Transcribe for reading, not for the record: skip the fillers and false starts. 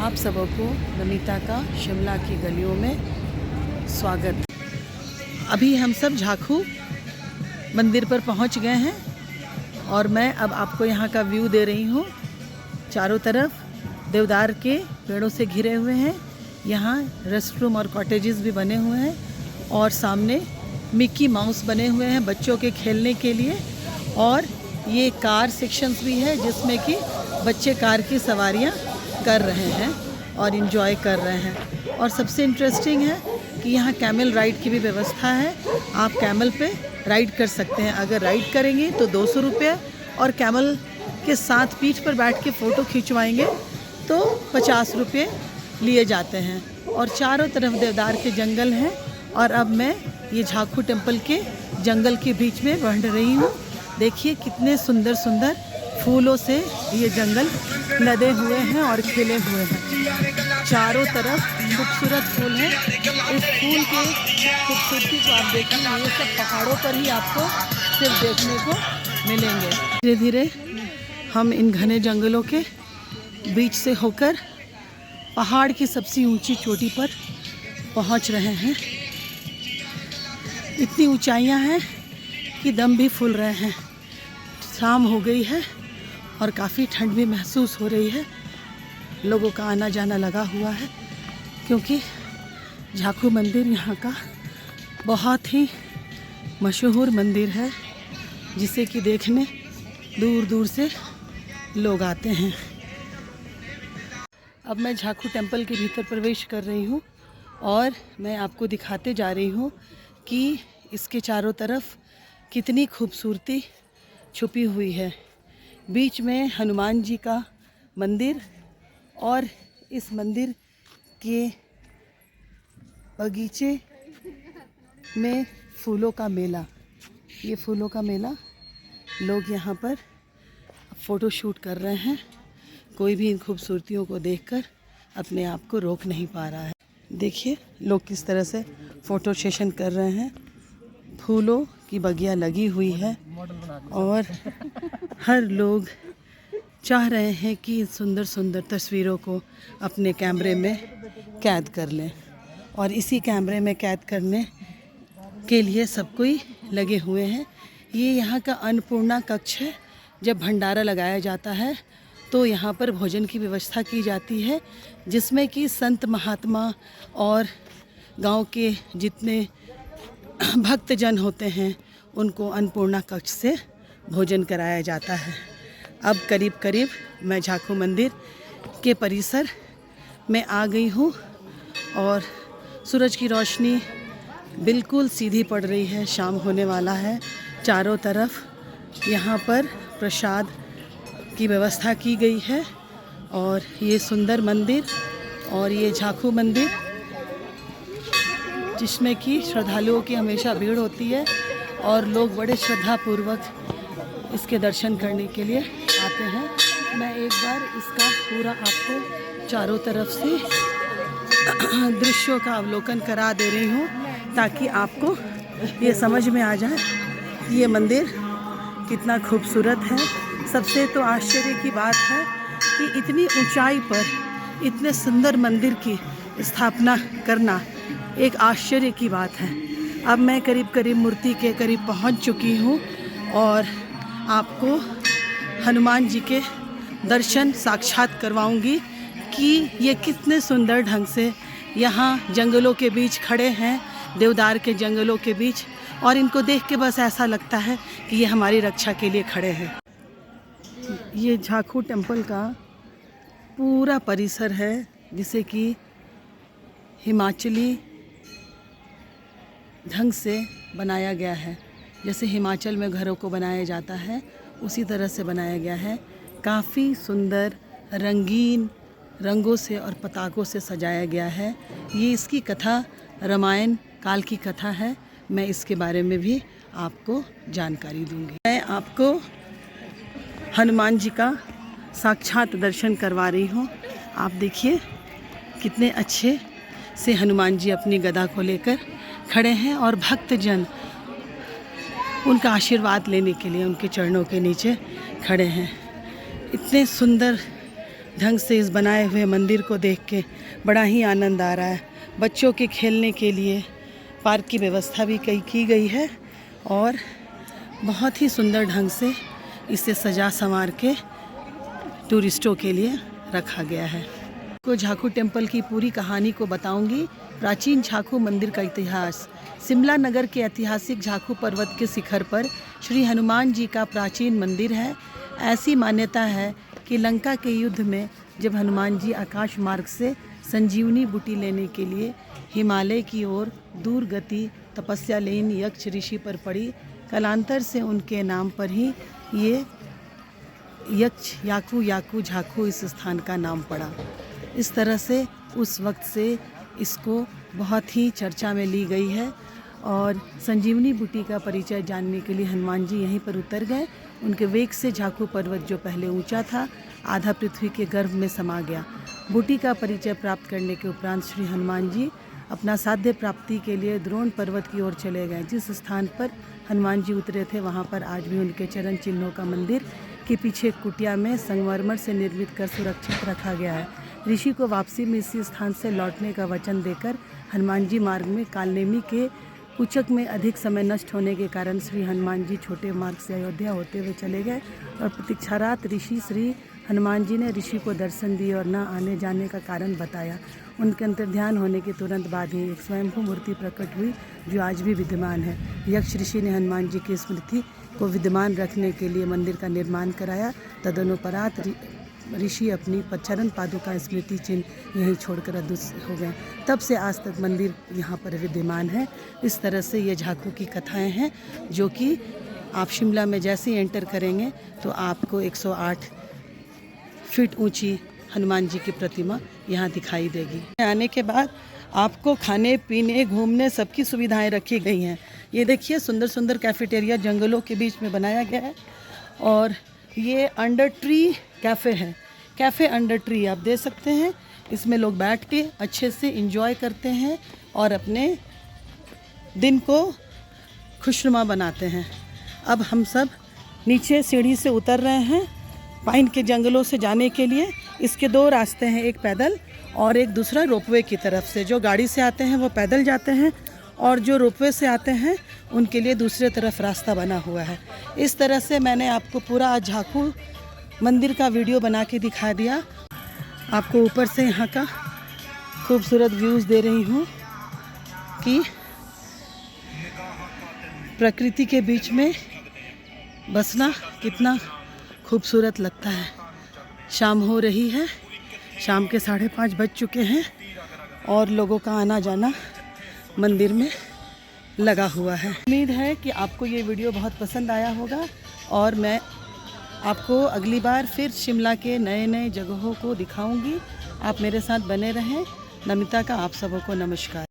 आप सबको नमिता का शिमला की गलियों में स्वागत। अभी हम सब झाखू मंदिर पर पहुंच गए हैं और मैं अब आपको यहाँ का व्यू दे रही हूँ। चारों तरफ देवदार के पेड़ों से घिरे हुए हैं। यहाँ रेस्ट रूम और कॉटेजेस भी बने हुए हैं और सामने मिक्की माउस बने हुए हैं बच्चों के खेलने के लिए। और ये कार सेक्शंस भी है जिसमें कि बच्चे कार की सवारियाँ कर रहे हैं और इन्जॉय कर रहे हैं। और सबसे इंटरेस्टिंग है कि यहाँ कैमल राइड की भी व्यवस्था है। आप कैमल पे राइड कर सकते हैं। अगर राइड करेंगे तो 200 रुपये और कैमल के साथ पीठ पर बैठ के फ़ोटो खिंचवाएंगे तो 50 रुपये लिए जाते हैं। और चारों तरफ देवदार के जंगल हैं। और अब मैं ये झाखू टेम्पल के जंगल के बीच में बढ़ रही हूँ। देखिए कितने सुंदर सुंदर फूलों से ये जंगल लदे हुए हैं और खिले हुए हैं। चारों तरफ खूबसूरत फूल हैं। इस फूल की खूबसूरती को आप देखेंगे, ये सब पहाड़ों पर ही आपको सिर्फ देखने को मिलेंगे। धीरे धीरे हम इन घने जंगलों के बीच से होकर पहाड़ की सबसे ऊंची चोटी पर पहुंच रहे हैं। इतनी ऊंचाइयां हैं कि दम भी फूल रहे हैं। शाम हो गई है और काफ़ी ठंड भी महसूस हो रही है। लोगों का आना जाना लगा हुआ है क्योंकि झाखू मंदिर यहाँ का बहुत ही मशहूर मंदिर है जिसे कि देखने दूर दूर से लोग आते हैं। अब मैं झाखू टेम्पल के भीतर प्रवेश कर रही हूँ और मैं आपको दिखाते जा रही हूँ कि इसके चारों तरफ कितनी खूबसूरती छुपी हुई है। बीच में हनुमान जी का मंदिर और इस मंदिर के बगीचे में फूलों का मेला। ये फूलों का मेला, लोग यहाँ पर फ़ोटो शूट कर रहे हैं। कोई भी इन खूबसूरतियों को देखकर अपने आप को रोक नहीं पा रहा है। देखिए लोग किस तरह से फ़ोटो सेशन कर रहे हैं। फूलों की बगिया लगी हुई है और हर लोग चाह रहे हैं कि सुंदर सुंदर तस्वीरों को अपने कैमरे में कैद कर लें। और इसी कैमरे में कैद करने के लिए सब कोई लगे हुए हैं। ये यहाँ का अन्नपूर्णा कक्ष है। जब भंडारा लगाया जाता है तो यहाँ पर भोजन की व्यवस्था की जाती है जिसमें कि संत महात्मा और गांव के जितने भक्तजन होते हैं उनको अन्नपूर्णा कक्ष से भोजन कराया जाता है। अब करीब करीब मैं झाखू मंदिर के परिसर में आ गई हूँ और सूरज की रोशनी बिल्कुल सीधी पड़ रही है। शाम होने वाला है। चारों तरफ यहाँ पर प्रसाद की व्यवस्था की गई है और ये सुंदर मंदिर और ये झाखू मंदिर जिसमें कि श्रद्धालुओं की हमेशा भीड़ होती है और लोग बड़े श्रद्धापूर्वक इसके दर्शन करने के लिए आते हैं। मैं एक बार इसका पूरा आपको चारों तरफ से दृश्यों का अवलोकन करा दे रही हूँ ताकि आपको ये समझ में आ जाए कि ये मंदिर कितना खूबसूरत है। सबसे तो आश्चर्य की बात है कि इतनी ऊंचाई पर इतने सुंदर मंदिर की स्थापना करना एक आश्चर्य की बात है। अब मैं करीब करीब मूर्ति के करीब पहुंच चुकी हूं और आपको हनुमान जी के दर्शन साक्षात करवाऊंगी कि ये कितने सुंदर ढंग से यहाँ जंगलों के बीच खड़े हैं, देवदार के जंगलों के बीच। और इनको देख के बस ऐसा लगता है कि ये हमारी रक्षा के लिए खड़े हैं। ये झाखू टेम्पल का पूरा परिसर है जिसे कि हिमाचली ढंग से बनाया गया है। जैसे हिमाचल में घरों को बनाया जाता है उसी तरह से बनाया गया है। काफ़ी सुंदर रंगीन रंगों से और पताकों से सजाया गया है। ये इसकी कथा रामायण काल की कथा है। मैं इसके बारे में भी आपको जानकारी दूंगी। मैं आपको हनुमान जी का साक्षात दर्शन करवा रही हूँ। आप देखिए कितने अच्छे से हनुमान जी अपनी गदा को लेकर खड़े हैं और भक्तजन उनका आशीर्वाद लेने के लिए उनके चरणों के नीचे खड़े हैं। इतने सुंदर ढंग से इस बनाए हुए मंदिर को देख के बड़ा ही आनंद आ रहा है। बच्चों के खेलने के लिए पार्क की व्यवस्था भी की गई है और बहुत ही सुंदर ढंग से इसे सजा संवार के टूरिस्टों के लिए रखा गया है। को झाकू टेम्पल की पूरी कहानी को बताऊंगी। प्राचीन झाकू मंदिर का इतिहास। शिमला नगर के ऐतिहासिक झाकू पर्वत के शिखर पर श्री हनुमान जी का प्राचीन मंदिर है। ऐसी मान्यता है कि लंका के युद्ध में जब हनुमान जी आकाश मार्ग से संजीवनी बूटी लेने के लिए हिमालय की ओर दूर गति तपस्या लीन यक्ष ऋषि पर पड़ी, कालांतर से उनके नाम पर ही ये यक्ष याकू याकू झाकू इस स्थान का नाम पड़ा। इस तरह से उस वक्त से इसको बहुत ही चर्चा में ली गई है और संजीवनी बूटी का परिचय जानने के लिए हनुमान जी यहीं पर उतर गए। उनके वेग से झाकू पर्वत जो पहले ऊंचा था आधा पृथ्वी के गर्भ में समा गया। बूटी का परिचय प्राप्त करने के उपरांत श्री हनुमान जी अपना साध्य प्राप्ति के लिए द्रोण पर्वत की ओर चले गए। जिस स्थान पर हनुमान जी उतरे थे वहाँ पर आज भी उनके चरण चिन्हों का मंदिर के पीछे कुटिया में संगमरमर से निर्मित कर सुरक्षित रखा गया है। ऋषि को वापसी में इसी स्थान से लौटने का वचन देकर हनुमान जी मार्ग में कालनेमी के कुचक में अधिक समय नष्ट होने के कारण श्री हनुमान जी छोटे मार्ग से अयोध्या होते हुए चले गए और प्रतीक्षारत ऋषि श्री हनुमान जी ने ऋषि को दर्शन दिए और न आने जाने का कारण बताया। उनके अंतर्ध्यान होने के तुरंत बाद ही एक स्वयंभू मूर्ति प्रकट हुई जो आज भी विद्यमान है। यक्ष ऋषि ने हनुमान जी की स्मृति को विद्यमान रखने के लिए मंदिर का निर्माण कराया। तदनुपरांत ऋषि अपनी चरण पादुका स्मृति चिन्ह यहीं छोड़कर अदृश्य हो गए। तब से आज तक मंदिर यहाँ पर विद्यमान है। इस तरह से ये झाकू की कथाएं हैं जो कि आप शिमला में जैसे ही एंटर करेंगे तो आपको 108 फीट ऊंची हनुमान जी की प्रतिमा यहाँ दिखाई देगी। आने के बाद आपको खाने पीने घूमने सबकी सुविधाएं रखी गई हैं। ये देखिए सुंदर सुंदर कैफेटेरिया जंगलों के बीच में बनाया गया है और ये अंडर ट्री कैफ़े है। कैफ़े अंडर ट्री आप दे सकते हैं। इसमें लोग बैठ के अच्छे से एंजॉय करते हैं और अपने दिन को खुशनुमा बनाते हैं। अब हम सब नीचे सीढ़ी से उतर रहे हैं पाइन के जंगलों से जाने के लिए। इसके दो रास्ते हैं, एक पैदल और एक दूसरा रोपवे की तरफ से। जो गाड़ी से आते हैं वो पैदल जाते हैं और जो रोपवे से आते हैं उनके लिए दूसरे तरफ रास्ता बना हुआ है। इस तरह से मैंने आपको पूरा झाकू मंदिर का वीडियो बना के दिखा दिया। आपको ऊपर से यहाँ का खूबसूरत व्यूज़ दे रही हूँ कि प्रकृति के बीच में बसना कितना खूबसूरत लगता है। शाम हो रही है, शाम के 5:30 बज चुके हैं और लोगों का आना जाना मंदिर में लगा हुआ है। उम्मीद है कि आपको ये वीडियो बहुत पसंद आया होगा और मैं आपको अगली बार फिर शिमला के नए नए जगहों को दिखाऊंगी। आप मेरे साथ बने रहें। नमिता का आप सबों को नमस्कार।